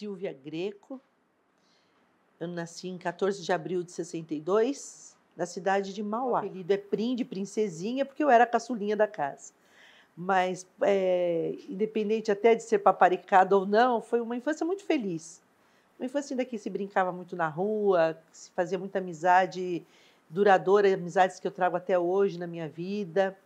Silvia Greco. Eu nasci em 14 de abril de 62, na cidade de Mauá. O apelido é Prim, de princesinha, porque eu era a caçulinha da casa. Mas, independente até de ser paparicada ou não, foi uma infância muito feliz. Uma infância ainda que se brincava muito na rua, se fazia muita amizade duradoura, amizades que eu trago até hoje na minha vida.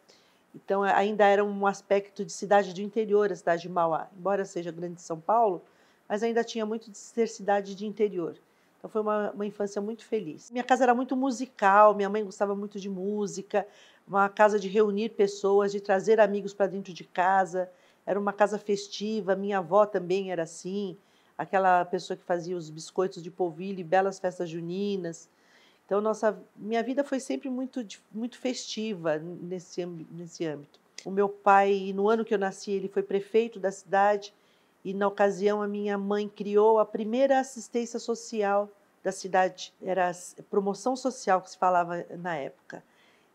Então, ainda era um aspecto de cidade do interior, a cidade de Mauá. Embora seja grande São Paulo, mas ainda tinha muito de ser cidade de interior. Então, foi uma infância muito feliz. Minha casa era muito musical, minha mãe gostava muito de música, uma casa de reunir pessoas, de trazer amigos para dentro de casa. Era uma casa festiva, minha avó também era assim, aquela pessoa que fazia os biscoitos de polvilho e belas festas juninas. Então, minha vida foi sempre muito festiva nesse âmbito. O meu pai, no ano que eu nasci, ele foi prefeito da cidade e, na ocasião, a minha mãe criou a primeira assistência social da cidade. Era promoção social que se falava na época.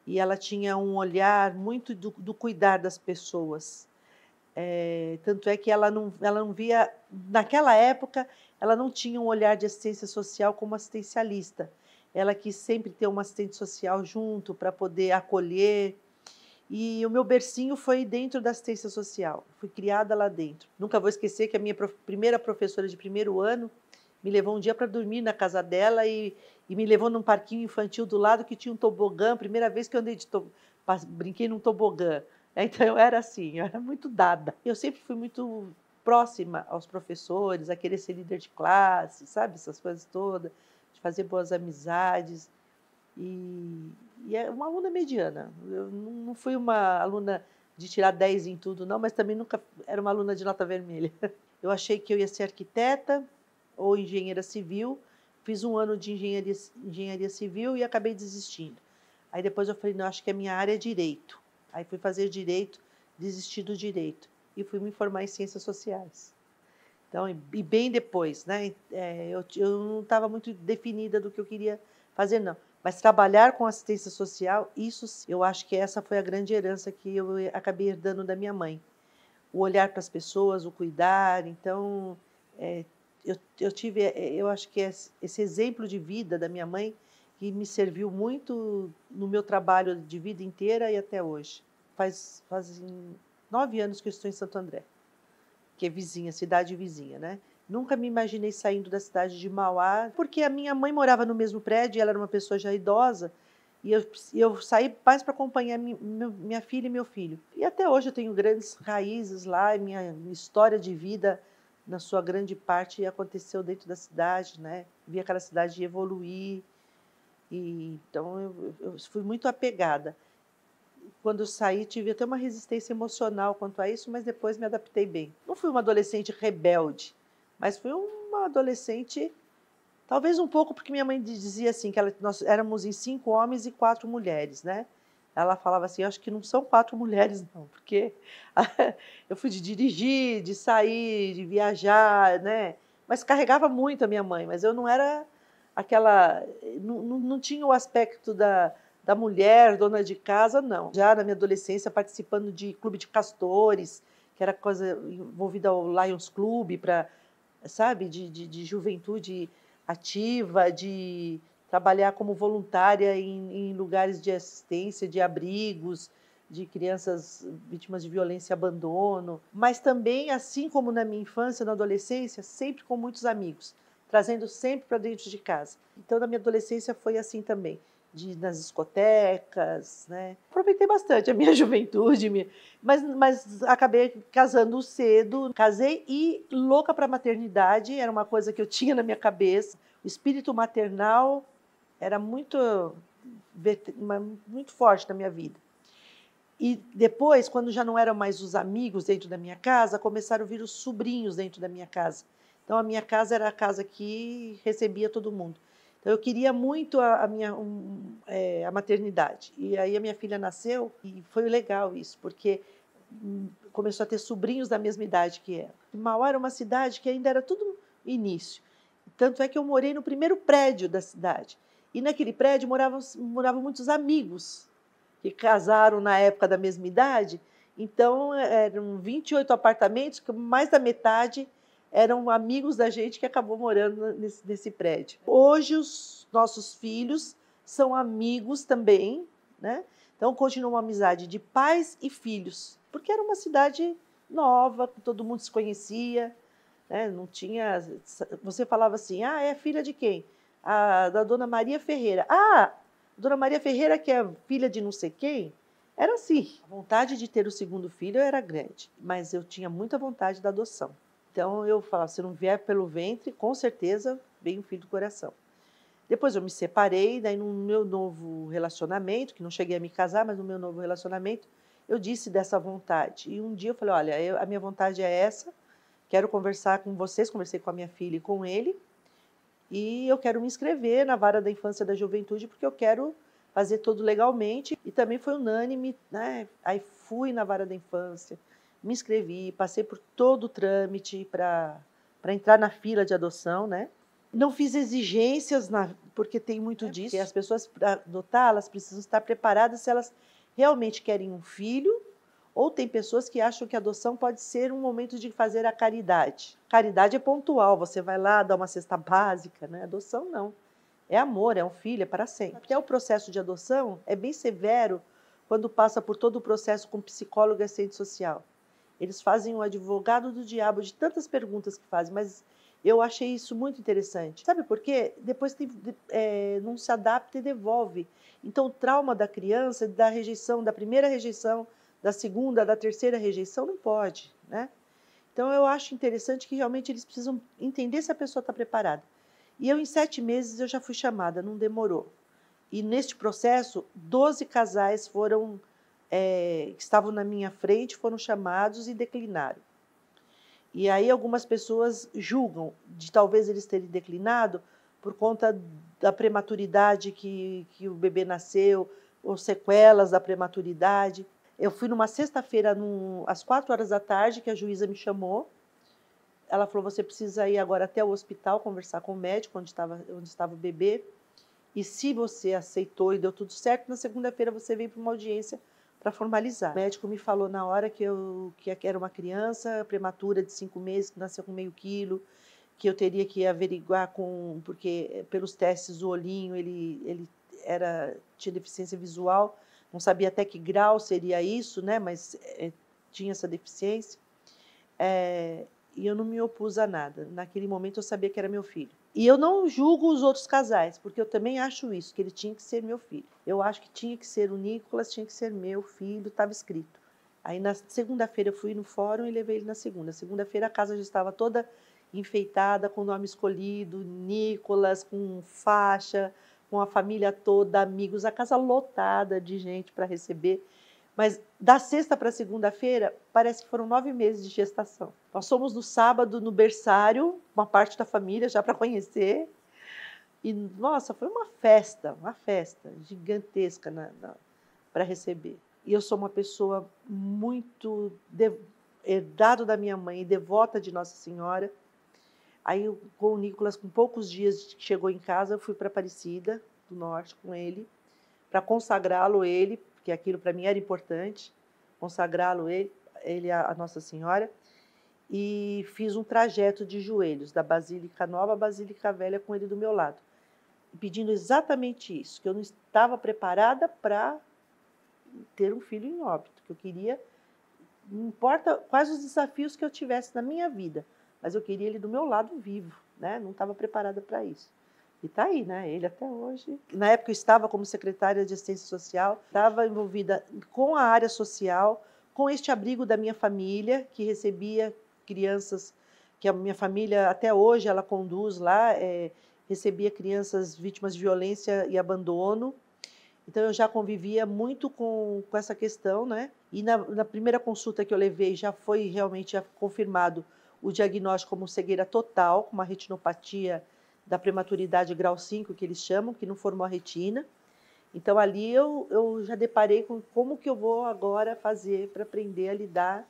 E ela tinha um olhar muito do cuidar das pessoas. Tanto é que ela não via, naquela época, ela não tinha um olhar de assistência social como assistencialista. Ela quis sempre ter uma assistente social junto para poder acolher. E o meu bercinho foi dentro da assistência social. Fui criada lá dentro. Nunca vou esquecer que a minha primeira professora de primeiro ano me levou um dia para dormir na casa dela e me levou num parquinho infantil do lado que tinha um tobogã. Primeira vez que eu andei brinquei num tobogã. Então eu era assim, eu era muito dada. Eu sempre fui muito próxima aos professores, a querer ser líder de classe, sabe? Essas coisas todas, de fazer boas amizades. E é uma aluna mediana. Eu não fui uma aluna de tirar 10 em tudo, não, mas também nunca era uma aluna de nota vermelha. Eu achei que eu ia ser arquiteta ou engenheira civil. Fiz um ano de engenharia civil e acabei desistindo. Aí depois eu falei, não, acho que a minha área é direito. Aí fui fazer direito, desisti do direito e fui me formar em ciências sociais. Então, e bem depois, né? Eu não estava muito definida do que eu queria fazer, não. Mas trabalhar com assistência social, isso eu acho que essa foi a grande herança que eu acabei herdando da minha mãe. O olhar para as pessoas, o cuidar. Então, eu acho que esse exemplo de vida da minha mãe que me serviu muito no meu trabalho de vida inteira e até hoje. Fazem 9 anos que eu estou em Santo André, que é vizinha, cidade vizinha, né? Nunca me imaginei saindo da cidade de Mauá, porque a minha mãe morava no mesmo prédio, ela era uma pessoa já idosa, e eu saí mais para acompanhar minha filha e meu filho. E até hoje eu tenho grandes raízes lá, e minha história de vida, na sua grande parte, aconteceu dentro da cidade, né? Vi aquela cidade evoluir, então eu fui muito apegada. Quando eu saí, tive até uma resistência emocional quanto a isso, mas depois me adaptei bem. Não fui uma adolescente rebelde, mas fui uma adolescente, talvez um pouco porque minha mãe dizia assim, que nós éramos em 5 homens e 4 mulheres, né? Ela falava assim, acho que não são 4 mulheres não, porque eu fui de dirigir, de sair, de viajar, né? Mas carregava muito a minha mãe, mas eu não era aquela, não tinha o aspecto da mulher, dona de casa, não. Já na minha adolescência, participando de clube de castores, que era coisa envolvida ao Lions Club, sabe, de juventude ativa, de trabalhar como voluntária em lugares de assistência, de abrigos, de crianças vítimas de violência e abandono. Mas também, assim como na minha infância, na adolescência, sempre com muitos amigos, trazendo sempre para dentro de casa. Então, na minha adolescência foi assim também, de ir nas discotecas, né? Aproveitei bastante a minha juventude, mas acabei casando cedo. Casei e louca para a maternidade, era uma coisa que eu tinha na minha cabeça. O espírito maternal era muito forte na minha vida. E depois, quando já não eram mais os amigos dentro da minha casa, começaram a vir os sobrinhos dentro da minha casa. Então, a minha casa era a casa que recebia todo mundo. Então, eu queria muito a maternidade. E aí a minha filha nasceu e foi legal isso, porque começou a ter sobrinhos da mesma idade que ela. Mauá era uma cidade que ainda era tudo início. Tanto é que eu morei no primeiro prédio da cidade. E naquele prédio moravam muitos amigos que casaram na época da mesma idade. Então, eram 28 apartamentos, que mais da metade eram amigos da gente que acabou morando nesse prédio. Hoje os nossos filhos são amigos também, né? Então continua uma amizade de pais e filhos, porque era uma cidade nova, todo mundo se conhecia, né? Não tinha. Você falava assim, ah, é filha de quem? Da Dona Maria Ferreira. Ah, Dona Maria Ferreira, que é filha de não sei quem. Era assim. A vontade de ter o segundo filho era grande, mas eu tinha muita vontade da adoção. Então eu falava, se não vier pelo ventre, com certeza vem um filho do coração. Depois eu me separei, daí no meu novo relacionamento, que não cheguei a me casar, mas no meu novo relacionamento, eu disse dessa vontade. E um dia eu falei, olha, a minha vontade é essa, quero conversar com vocês, conversei com a minha filha e com ele, e eu quero me inscrever na Vara da Infância e da Juventude, porque eu quero fazer tudo legalmente. E também foi unânime, né? Aí fui na Vara da Infância, me inscrevi, passei por todo o trâmite para entrar na fila de adoção, né? Não fiz exigências, porque tem muito disso. Porque as pessoas, para adotar, elas precisam estar preparadas se elas realmente querem um filho, ou tem pessoas que acham que a adoção pode ser um momento de fazer a caridade. Caridade é pontual, você vai lá, dá uma cesta básica, né? Adoção não. É amor, é um filho, é para sempre. Até o processo de adoção é bem severo quando passa por todo o processo com psicólogo e assistente social. Eles fazem um advogado do diabo de tantas perguntas que fazem, mas eu achei isso muito interessante. Sabe por quê? Depois não se adapta e devolve. Então, o trauma da criança, da rejeição, da primeira rejeição, da segunda, da terceira rejeição, não pode, né? Então, eu acho interessante que realmente eles precisam entender se a pessoa está preparada. E eu, em 7 meses, eu já fui chamada, não demorou. E neste processo, 12 casais que estavam na minha frente, foram chamados e declinaram. E aí algumas pessoas julgam de talvez eles terem declinado por conta da prematuridade que o bebê nasceu, ou sequelas da prematuridade. Eu fui numa sexta-feira, às 4 horas da tarde, que a juíza me chamou. Ela falou, você precisa ir agora até o hospital, conversar com o médico, onde estava o bebê. E se você aceitou e deu tudo certo, na segunda-feira você vem para uma audiência para formalizar. O médico me falou na hora que era uma criança prematura de 5 meses, que nasceu com meio quilo, que eu teria que averiguar porque pelos testes o olhinho ele tinha deficiência visual, não sabia até que grau seria isso, né? Mas tinha essa deficiência. E eu não me opus a nada. Naquele momento eu sabia que era meu filho. E eu não julgo os outros casais, porque eu também acho isso, que ele tinha que ser meu filho. Eu acho que tinha que ser o Nicolas, tinha que ser meu filho, estava escrito. Aí na segunda-feira eu fui no fórum e levei ele na segunda. Segunda-feira a casa já estava toda enfeitada, com o nome escolhido, Nicolas, com faixa, com a família toda, amigos, a casa lotada de gente para receber. Mas da sexta para segunda-feira, parece que foram 9 meses de gestação. Nós fomos no sábado no berçário, uma parte da família já para conhecer. E, nossa, foi uma festa gigantesca para receber. E eu sou uma pessoa muito herdado da minha mãe e devota de Nossa Senhora. Aí, com o Nicolas, com poucos dias que chegou em casa, eu fui para Aparecida do Norte com ele, para consagrá-lo porque aquilo para mim era importante, consagrá-lo ele a Nossa Senhora, e fiz um trajeto de joelhos, da Basílica Nova à Basílica Velha, com ele do meu lado, pedindo exatamente isso, que eu não estava preparada para ter um filho em óbito, que eu queria, não importa quais os desafios que eu tivesse na minha vida, mas eu queria ele do meu lado vivo, né? Não estava preparada para isso. E está aí, né? Ele até hoje. Na época eu estava como secretária de assistência social, estava envolvida com a área social, com este abrigo da minha família, que recebia crianças, que a minha família até hoje ela conduz lá, recebia crianças vítimas de violência e abandono. Então eu já convivia muito com essa questão, né? E na primeira consulta que eu levei já foi realmente confirmado o diagnóstico como cegueira total, com uma retinopatia da prematuridade grau 5, que eles chamam, que não formou a retina. Então, ali eu já deparei com como que eu vou agora fazer para aprender a lidar,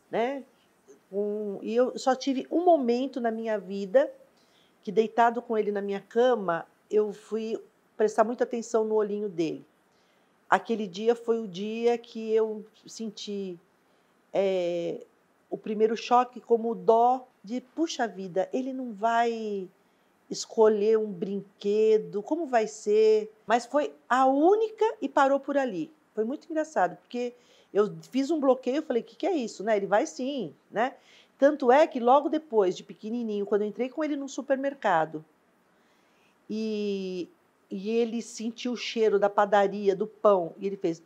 né? E eu só tive um momento na minha vida que, deitado com ele na minha cama, eu fui prestar muita atenção no olhinho dele. Aquele dia foi o dia que eu senti o primeiro choque como dó de, puxa vida, ele não vai escolher um brinquedo, como vai ser? Mas foi a única e parou por ali. Foi muito engraçado, porque eu fiz um bloqueio, falei, o que, que é isso? Né? Ele vai sim, né? Tanto é que logo depois, de pequenininho, quando eu entrei com ele no supermercado, e, e ele sentiu o cheiro da padaria, do pão, e ele fez,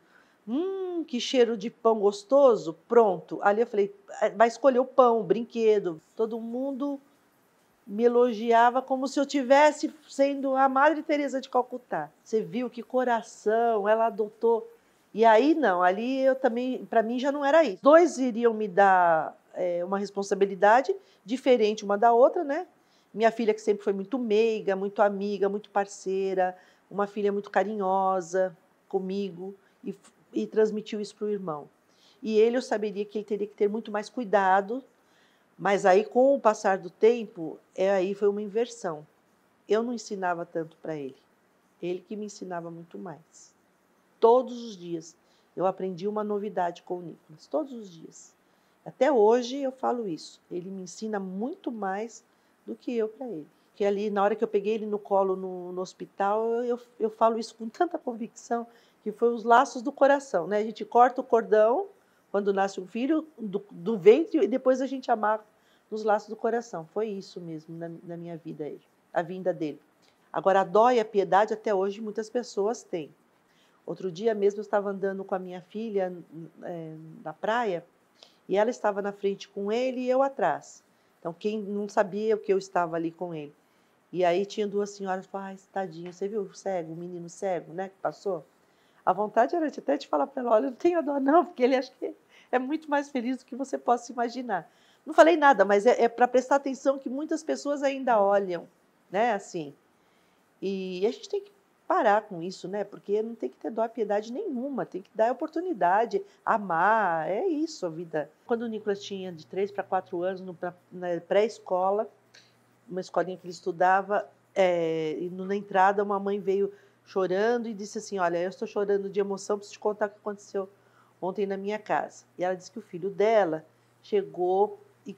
que cheiro de pão gostoso, pronto. Ali eu falei, vai escolher o pão, o brinquedo. Todo mundo me elogiava como se eu tivesse sendo a Madre Teresa de Calcutá. Você viu que coração, ela adotou. E aí não, ali eu também, para mim já não era isso. Dois iriam me dar uma responsabilidade diferente uma da outra, né? Minha filha que sempre foi muito meiga, muito amiga, muito parceira, uma filha muito carinhosa comigo e transmitiu isso para o irmão. E ele, eu saberia que ele teria que ter muito mais cuidado. Mas aí, com o passar do tempo, aí foi uma inversão. Eu não ensinava tanto para ele que me ensinava muito mais. Todos os dias eu aprendi uma novidade com o Nicolas, todos os dias. Até hoje eu falo isso. Ele me ensina muito mais do que eu para ele. Que ali, na hora que eu peguei ele no colo no hospital, eu falo isso com tanta convicção, que foi os laços do coração, né? A gente corta o cordão quando nasce um filho do ventre e depois a gente amarra nos laços do coração. Foi isso mesmo na minha vida, a vinda dele. Agora, a dó e a piedade até hoje muitas pessoas têm. Outro dia mesmo eu estava andando com a minha filha na praia e ela estava na frente com ele e eu atrás. Então, quem não sabia que eu estava ali com ele. E aí tinha duas senhoras que falaram, tadinho, você viu o cego, o menino cego, né, que passou? A vontade era até de falar para ela, olha, não tenha dó não, porque ele acho que é muito mais feliz do que você possa imaginar. Não falei nada, mas é para prestar atenção que muitas pessoas ainda olham, né, assim. E a gente tem que parar com isso, né, porque não tem que ter dó e piedade nenhuma, tem que dar oportunidade, amar, é isso a vida. Quando o Nicolas tinha de 3 para 4 anos, na pré-escola, uma escolinha que ele estudava, e na entrada uma mãe veio chorando e disse assim, olha, eu estou chorando de emoção, preciso te contar o que aconteceu ontem na minha casa. E ela disse que o filho dela chegou e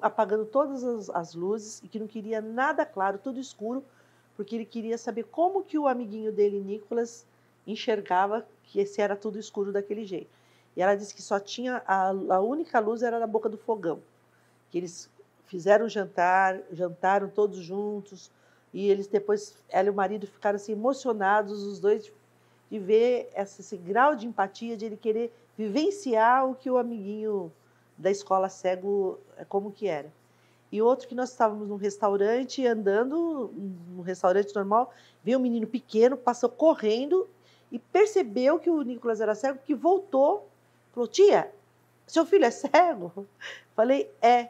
apagando todas as luzes e que não queria nada claro, tudo escuro, porque ele queria saber como que o amiguinho dele, Nicolas, enxergava que esse era tudo escuro daquele jeito. E ela disse que só tinha, a única luz era na boca do fogão, que eles fizeram jantaram todos juntos, e eles depois, ela e o marido ficaram assim, emocionados, os dois, de ver esse grau de empatia, de ele querer vivenciar o que o amiguinho da escola cego, como que era. E outro que nós estávamos num restaurante, andando, num restaurante normal, veio um menino pequeno, passou correndo e percebeu que o Nicolas era cego, que voltou, falou, tia, seu filho é cego? Falei, é.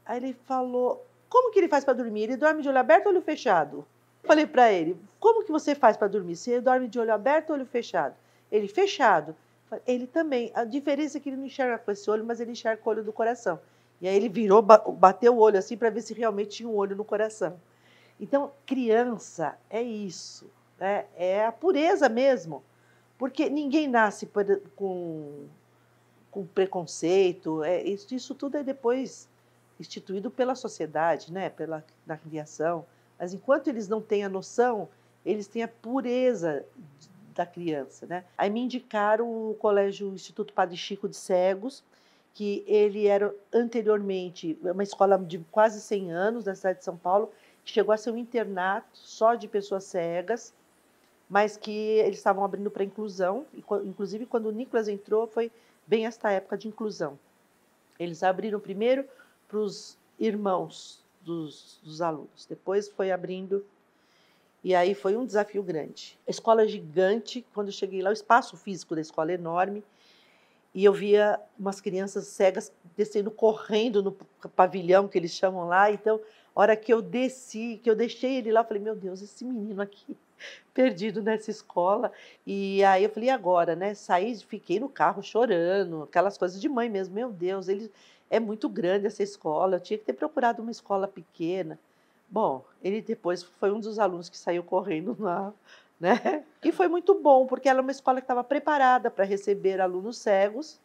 Aí ele falou, como que ele faz para dormir? Ele dorme de olho aberto ou olho fechado? Falei para ele, como que você faz para dormir? Você dorme de olho aberto ou olho fechado? Ele, fechado. Ele também. A diferença é que ele não enxerga com esse olho, mas ele enxerga com o olho do coração. E aí ele virou, bateu o olho assim para ver se realmente tinha um olho no coração. Então, criança é isso, né? É a pureza mesmo. Porque ninguém nasce com preconceito. Isso tudo é depois instituído pela sociedade, né? Na criação. Mas enquanto eles não têm a noção, eles têm a pureza da criança, né? Aí me indicaram o Colégio Instituto Padre Chico de Cegos, que ele era anteriormente uma escola de quase 100 anos da cidade de São Paulo, que chegou a ser um internato só de pessoas cegas, mas que eles estavam abrindo para inclusão, inclusive quando o Nicolas entrou foi bem esta época de inclusão. Eles abriram primeiro para os irmãos dos alunos, depois foi abrindo, e aí foi um desafio grande. A escola é gigante, quando eu cheguei lá, o espaço físico da escola é enorme, e eu via umas crianças cegas descendo, correndo no pavilhão, que eles chamam lá. Então, a hora que eu desci, que eu deixei ele lá, eu falei, meu Deus, esse menino aqui, perdido nessa escola. E aí eu falei, e agora, né? Saí, fiquei no carro chorando, aquelas coisas de mãe mesmo. Meu Deus, é muito grande essa escola, eu tinha que ter procurado uma escola pequena. Bom, ele depois foi um dos alunos que saiu correndo lá, né? E foi muito bom, porque ela é uma escola que estava preparada para receber alunos cegos,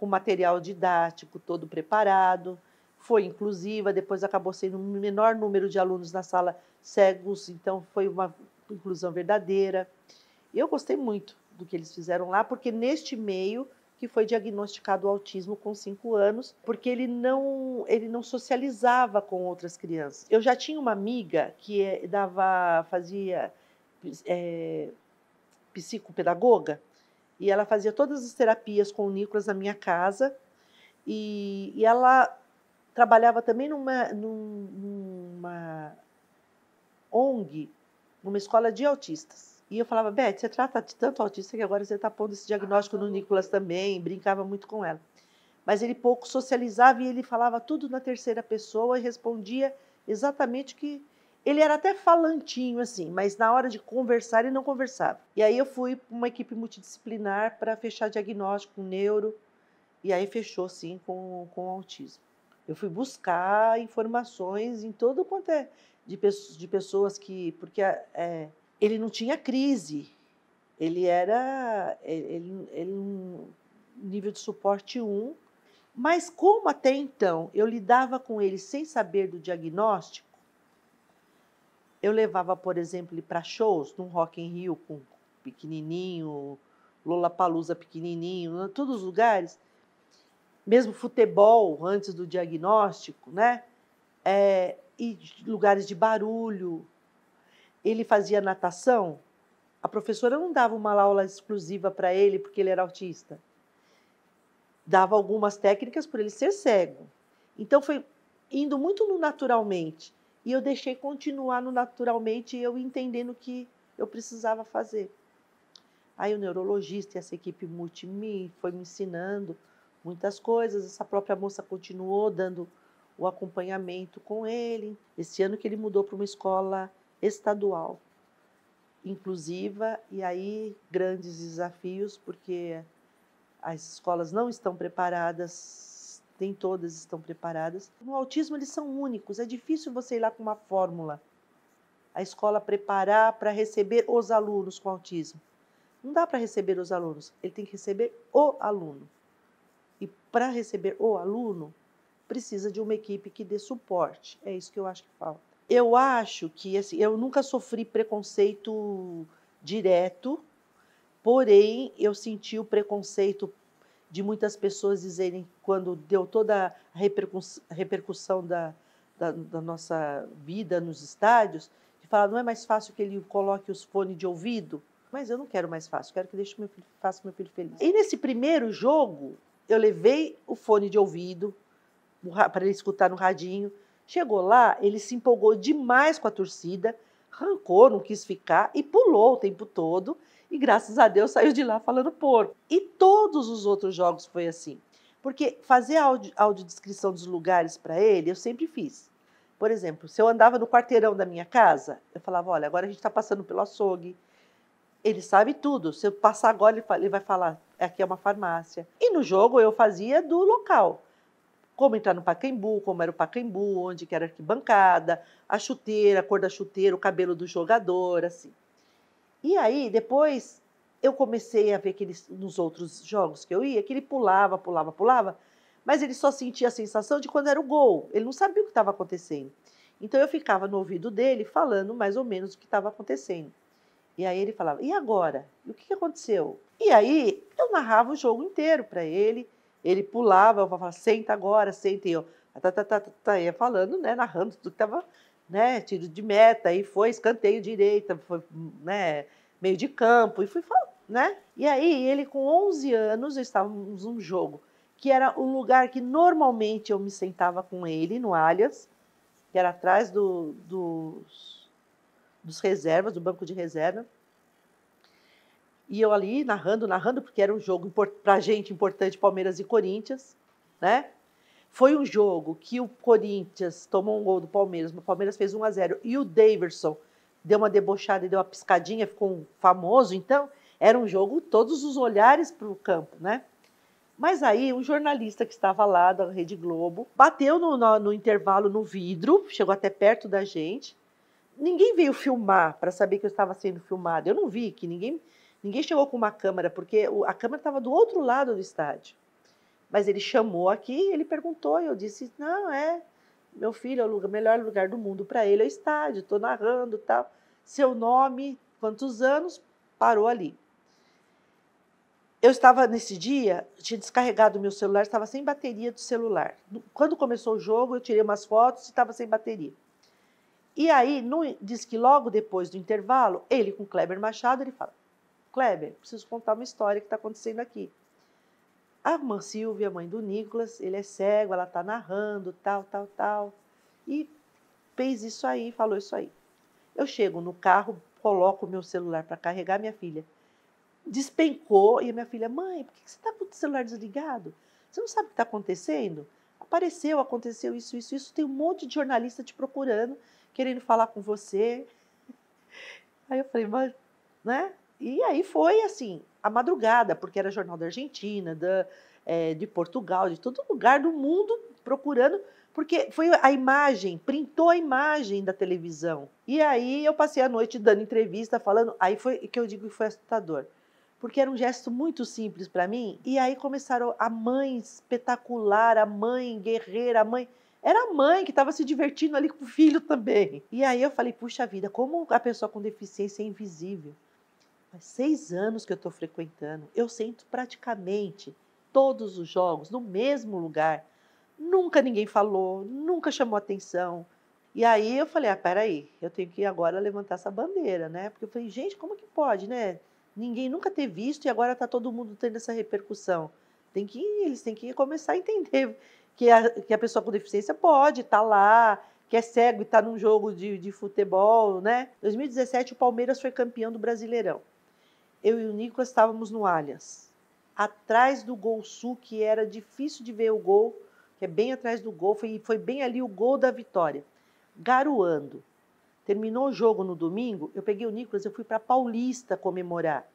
com material didático todo preparado, foi inclusiva, depois acabou sendo um menor número de alunos na sala cegos, então foi uma inclusão verdadeira. Eu gostei muito do que eles fizeram lá, porque neste meio que foi diagnosticado o autismo com 5 anos, porque ele não socializava com outras crianças. Eu já tinha uma amiga que fazia psicopedagoga, e ela fazia todas as terapias com o Nicolas na minha casa, e ela trabalhava também numa ONG, numa escola de autistas. E eu falava, Beth, você trata de tanto autista que agora você está pondo esse diagnóstico no Nicolas também, brincava muito com ela. Mas ele pouco socializava e ele falava tudo na terceira pessoa e respondia exatamente o que... Ele era até falantinho, assim, mas na hora de conversar, ele não conversava. E aí eu fui para uma equipe multidisciplinar para fechar diagnóstico com neuro, e aí fechou, sim, com autismo. Eu fui buscar informações em todo quanto é de pessoas que... Porque ele não tinha crise, ele era um nível de suporte 1, mas como até então eu lidava com ele sem saber do diagnóstico, eu levava, por exemplo, ele para shows, num Rock in Rio com pequenininho, Lollapalooza pequenininho, em todos os lugares, mesmo futebol antes do diagnóstico, né? E lugares de barulho. Ele fazia natação, a professora não dava uma aula exclusiva para ele porque ele era autista. Dava algumas técnicas por ele ser cego. Então foi indo muito no naturalmente. E eu deixei continuar no naturalmente, eu entendendo o que eu precisava fazer. Aí o neurologista e essa equipe foi me ensinando muitas coisas. Essa própria moça continuou dando o acompanhamento com ele. Esse ano que ele mudou para uma escola estadual, inclusiva, e aí grandes desafios, porque as escolas não estão preparadas, nem todas estão preparadas. No autismo eles são únicos, é difícil você ir lá com uma fórmula, a escola preparar para receber os alunos com autismo. Não dá para receber os alunos, ele tem que receber o aluno. E para receber o aluno, precisa de uma equipe que dê suporte, é isso que eu acho que falta. Eu acho que assim, eu nunca sofri preconceito direto, porém eu senti o preconceito de muitas pessoas dizerem, quando deu toda a repercussão da nossa vida nos estádios, de falar, não é mais fácil que ele coloque os fones de ouvido? Mas eu não quero mais fácil, quero que faça meu filho feliz. E nesse primeiro jogo, eu levei o fone de ouvido para ele escutar no radinho. Chegou lá, ele se empolgou demais com a torcida, arrancou, não quis ficar e pulou o tempo todo. E graças a Deus saiu de lá falando porco. E todos os outros jogos foi assim. Porque fazer audiodescrição dos lugares para ele, eu sempre fiz. Por exemplo, se eu andava no quarteirão da minha casa, eu falava, olha, agora a gente está passando pelo açougue. Ele sabe tudo. Se eu passar agora, ele vai falar, aqui é uma farmácia. E no jogo eu fazia do local. Como entrar no Pacaembu, como era o Pacaembu, onde que era a arquibancada, a chuteira, a cor da chuteira, o cabelo do jogador, assim. E aí, depois, eu comecei a ver que nos outros jogos que eu ia, que ele pulava, mas ele só sentia a sensação de quando era o gol. Ele não sabia o que estava acontecendo. Então, eu ficava no ouvido dele, falando mais ou menos o que estava acontecendo. E aí ele falava, e agora? E o que aconteceu? E aí, eu narrava o jogo inteiro para ele. Ele pulava, eu falava, senta agora, senta. E eu ia falando, né, narrando tudo que estava, né, tiro de meta, aí foi escanteio direita, foi, né, meio de campo, e fui falando, né? E aí, ele com 11 anos, estávamos num jogo, que era um lugar que normalmente eu me sentava com ele, no Allianz, que era atrás dos reservas, do banco de reserva. E eu ali narrando, porque era um jogo para a gente importante, Palmeiras e Corinthians, né? Foi um jogo que o Corinthians tomou um gol do Palmeiras, o Palmeiras fez 1-0, e o Daverson deu uma debochada e deu uma piscadinha, ficou famoso. Então, era um jogo, todos os olhares para o campo, né? Mas aí, um jornalista que estava lá da Rede Globo bateu no intervalo no vidro, chegou até perto da gente. Ninguém veio filmar para saber que eu estava sendo filmada. Eu não vi que ninguém chegou com uma câmera, porque a câmera estava do outro lado do estádio. Mas ele chamou aqui, ele perguntou, e eu disse, não, meu filho, é o melhor lugar do mundo para ele é o estádio, estou narrando, tal. Seu nome, quantos anos, parou ali. Eu estava, nesse dia, tinha descarregado o meu celular, estava sem bateria do celular. Quando começou o jogo, eu tirei umas fotos e estava sem bateria. E aí, diz que logo depois do intervalo, ele com Kleber Machado, ele fala, Kleber, preciso contar uma história que está acontecendo aqui. A irmã Silvia, mãe do Nicolas, ele é cego, ela está narrando, tal, tal, tal. E fez isso aí, falou isso aí. Eu chego no carro, coloco o meu celular para carregar, minha filha despencou, e a minha filha, mãe, por que você está com o celular desligado? Você não sabe o que está acontecendo? Aconteceu isso, tem um monte de jornalista te procurando, querendo falar com você. Aí eu falei, mas, né? E aí foi assim, a madrugada, porque era jornal da Argentina, de Portugal, de todo lugar do mundo procurando, porque foi a imagem, printou a imagem da televisão. E aí eu passei a noite dando entrevista, falando, aí foi que eu digo que foi assustador, porque era um gesto muito simples para mim, e aí começaram a mãe espetacular, a mãe guerreira, a mãe... Era a mãe que estava se divertindo ali com o filho também. E aí eu falei, puxa vida, como a pessoa com deficiência é invisível. Faz 6 anos que eu estou frequentando, eu sento praticamente todos os jogos no mesmo lugar. Nunca ninguém falou, nunca chamou atenção. E aí eu falei, peraí, eu tenho que agora levantar essa bandeira, né? Porque eu falei, gente, como que pode, né? Ninguém nunca ter visto e agora está todo mundo tendo essa repercussão. Eles têm que começar a entender que a pessoa com deficiência pode estar lá, que é cego e está num jogo de futebol, né? Em 2017, o Palmeiras foi campeão do Brasileirão. Eu e o Nicolas estávamos no Allianz, atrás do Gol Sul, que era difícil de ver o gol, que é bem atrás do gol, foi bem ali o gol da vitória, garoando. Terminou o jogo no domingo, eu peguei o Nicolas, eu fui para Paulista comemorar,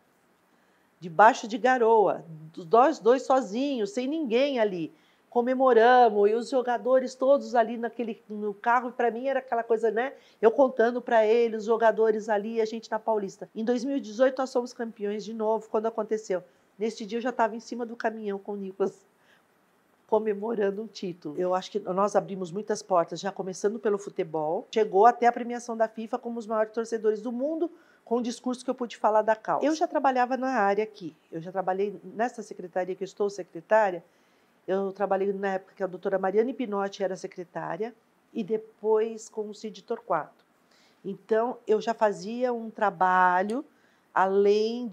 debaixo de garoa, nós dois sozinhos, sem ninguém ali. Comemoramos, e os jogadores todos ali no carro, para mim era aquela coisa, né? Eu contando para eles, os jogadores ali, a gente na Paulista. Em 2018 nós somos campeões de novo, quando aconteceu. Neste dia eu já estava em cima do caminhão com o Nicolas, comemorando um título. Eu acho que nós abrimos muitas portas, já começando pelo futebol, chegou até a premiação da FIFA como os maiores torcedores do mundo, com o discurso que eu pude falar da causa. Eu já trabalhava na área aqui, eu já trabalhei nessa secretaria que eu estou secretária, eu trabalhei na época que a doutora Mariane Pinotti era secretária e depois com o Cid Torquato. Então, eu já fazia um trabalho, além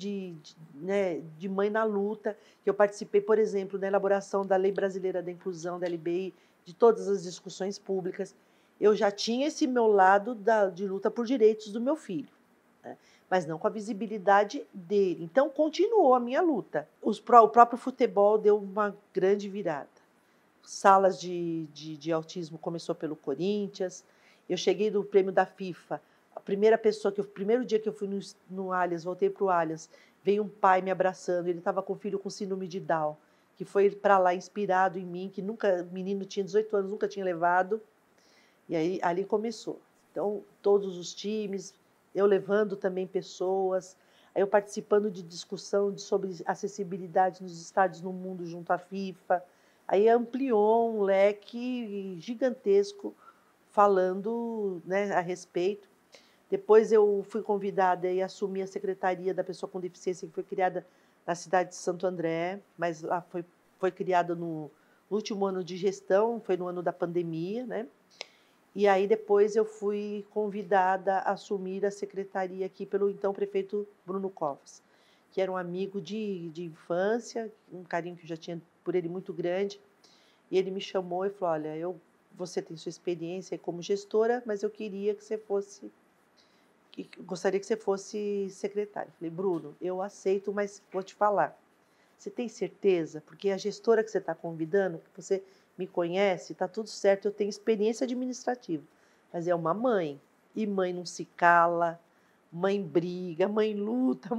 né, de mãe na luta, que eu participei, por exemplo, na elaboração da Lei Brasileira da Inclusão, da LBI, de todas as discussões públicas. Eu já tinha esse meu lado de luta por direitos do meu filho, né? Mas não com a visibilidade dele. Então, continuou a minha luta. O próprio futebol deu uma grande virada. Salas de autismo começou pelo Corinthians. Eu cheguei do prêmio da FIFA. O primeiro dia que eu fui no Allianz, voltei para o Allianz, veio um pai me abraçando. Ele estava com o filho com síndrome de Down, que foi para lá inspirado em mim, que nunca, menino tinha 18 anos, nunca tinha levado. E aí ali começou. Então, todos os times, eu levando também pessoas, aí eu participando de discussão sobre acessibilidade nos estádios no mundo junto à FIFA. Aí ampliou um leque gigantesco falando, né, a respeito. Depois eu fui convidada e assumi a Secretaria da Pessoa com Deficiência, que foi criada na cidade de Santo André, mas lá foi criada no último ano de gestão, foi no ano da pandemia, né? E aí depois eu fui convidada a assumir a secretaria aqui pelo então prefeito Bruno Covas, que era um amigo de infância, um carinho que eu já tinha por ele muito grande. E ele me chamou e falou, olha, você tem sua experiência como gestora, mas eu queria que você gostaria que você fosse secretária. Falei, Bruno, eu aceito, mas vou te falar. Você tem certeza? Porque a gestora que você está convidando, que você me conhece, está tudo certo, eu tenho experiência administrativa. Mas é uma mãe, e mãe não se cala, mãe briga, mãe luta,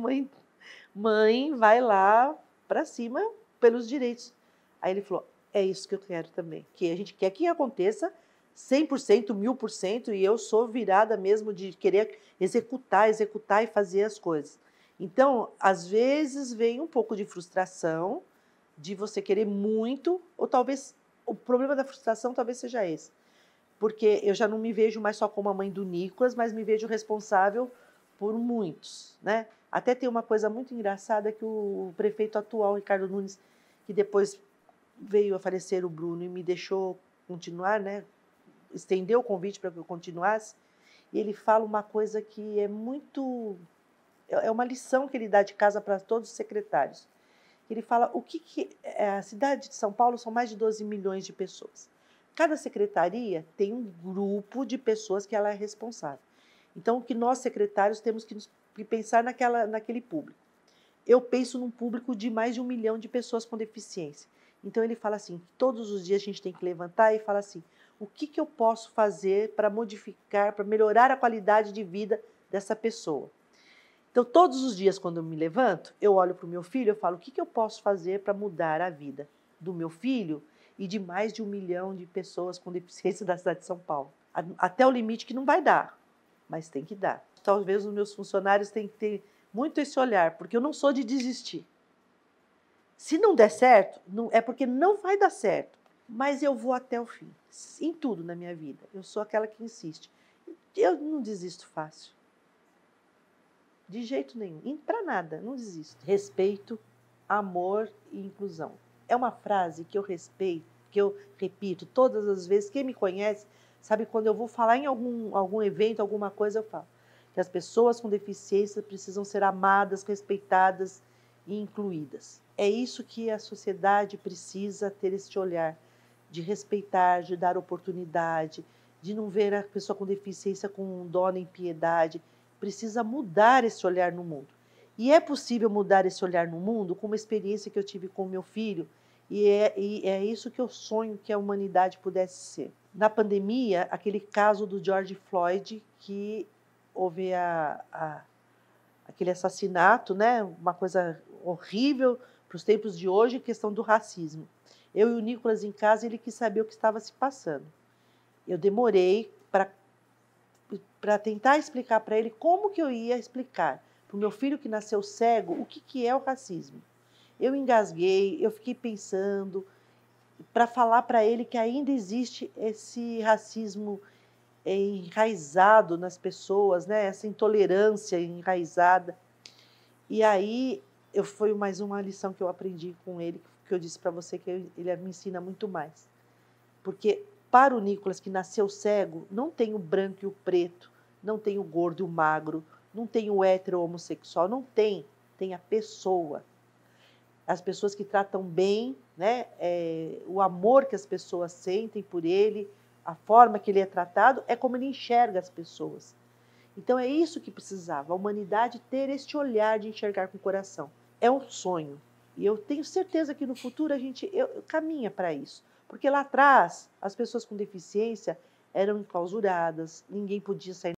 mãe vai lá para cima pelos direitos. Aí ele falou, é isso que eu quero também, que a gente quer que aconteça 100%, 1000%, e eu sou virada mesmo de querer executar e fazer as coisas. Então, às vezes vem um pouco de frustração, de você querer muito, ou talvez o problema da frustração talvez seja esse. Porque eu já não me vejo mais só como a mãe do Nicolas, mas me vejo responsável por muitos, né? Até tem uma coisa muito engraçada que o prefeito atual, Ricardo Nunes, que depois veio a falecer o Bruno e me deixou continuar, né? Estendeu o convite para que eu continuasse, e ele fala uma coisa que é muito... É uma lição que ele dá de casa para todos os secretários. Ele fala a cidade de São Paulo são mais de 12 milhões de pessoas. Cada secretaria tem um grupo de pessoas que ela é responsável. Então, o que nós secretários temos que pensar naquele público. Eu penso num público de mais de 1 milhão de pessoas com deficiência. Então, ele fala assim, todos os dias a gente tem que levantar e falar assim, o que eu posso fazer para modificar, para melhorar a qualidade de vida dessa pessoa? Então, todos os dias, quando eu me levanto, eu olho para o meu filho e falo, o que eu posso fazer para mudar a vida do meu filho e de mais de 1 milhão de pessoas com deficiência da cidade de São Paulo? Até o limite que não vai dar, mas tem que dar. Talvez os meus funcionários tenham que ter muito esse olhar, porque eu não sou de desistir. Se não der certo, é porque não vai dar certo, mas eu vou até o fim, em tudo na minha vida. Eu sou aquela que insiste. Eu não desisto fácil. De jeito nenhum, para nada, não desisto. Respeito, amor e inclusão. É uma frase que eu respeito, que eu repito todas as vezes. Quem me conhece sabe quando eu vou falar em algum evento, alguma coisa, eu falo que as pessoas com deficiência precisam ser amadas, respeitadas e incluídas. É isso que a sociedade precisa ter, esse olhar de respeitar, de dar oportunidade, de não ver a pessoa com deficiência com dó nem piedade. Precisa mudar esse olhar no mundo. E é possível mudar esse olhar no mundo com uma experiência que eu tive com o meu filho, e é isso que eu sonho que a humanidade pudesse ser. Na pandemia, aquele caso do George Floyd, que houve aquele assassinato, né? Uma coisa horrível para os tempos de hoje, questão do racismo. Eu e o Nicolas em casa, ele quis saber o que estava se passando. Eu demorei para tentar explicar para ele como que eu ia explicar para o meu filho que nasceu cego o que é o racismo. Eu engasguei, eu fiquei pensando para falar para ele que ainda existe esse racismo enraizado nas pessoas, né? Essa intolerância enraizada. E aí foi mais uma lição que eu aprendi com ele, que eu disse para você que ele me ensina muito mais. Porque para o Nicolas, que nasceu cego, não tem o branco e o preto, não tem o gordo e o magro, não tem o hétero ou homossexual, não tem. Tem a pessoa. As pessoas que tratam bem, né? O amor que as pessoas sentem por ele, a forma que ele é tratado, é como ele enxerga as pessoas. Então é isso que precisava, a humanidade ter este olhar de enxergar com o coração. É um sonho. E eu tenho certeza que no futuro a gente caminha para isso. Porque lá atrás, as pessoas com deficiência eram enclausuradas, ninguém podia sair